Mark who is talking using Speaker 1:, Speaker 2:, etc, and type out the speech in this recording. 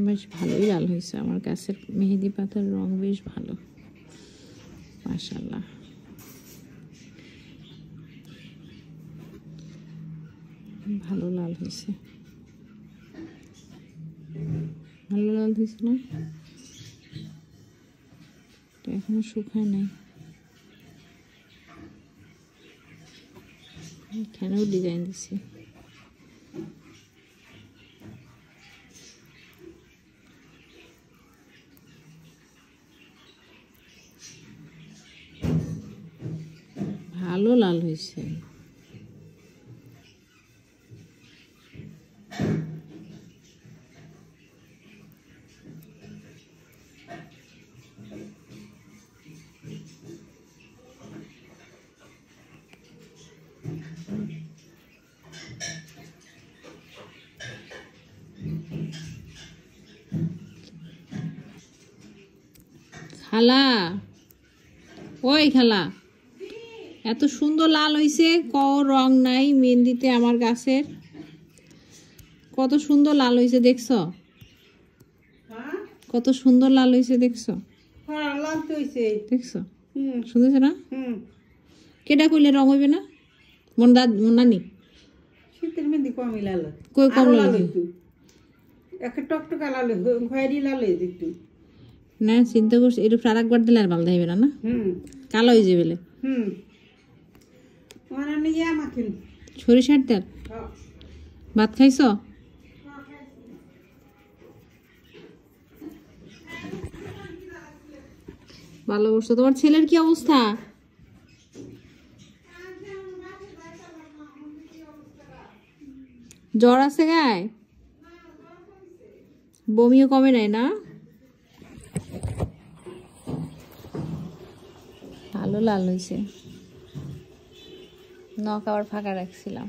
Speaker 1: বেশ ভালোই লাল হয়েছে। আমার গাছের মেহেদি পাতার রং বেশ ভালো, মাশাআল্লাহ। ভালো লাল হয়েছে, ভালো লাল হয়েছে না? এখনো শুকায় নাই। এখানেও ডিজাইন দিছি। ভালো লাল হয়েছে। খালা, ওই খালা, এত সুন্দর লাল হয়েছে, রং নাই মেহেন্দিতে আমার গাছের। কত সুন্দর লাল হয়েছে দেখছো? কত সুন্দর লাল হয়েছে দেখছো? দেখছো সুন্দর না? কেটা কইলে রং হইবে না? মনানি
Speaker 2: শীতের মেহেন্দি কমই লাল,
Speaker 1: কই কম লাল
Speaker 2: একটা টকটকা লাল, খয়েরি লাল একটু
Speaker 1: না। চিন্তা করছি একটু আর একবার দিলে আর ভালো দেবে না, না কালো হয়ে যাবে। সরিষার তেল ভাত খাইছ? ভালো করছো। তোমার ছেলের কি অবস্থা? জ্বর আছে গায়ে? বমিও কমে নাই না? ভালো লাল হয়েছে। নখ আবার ফাঁকা রাখছিলাম।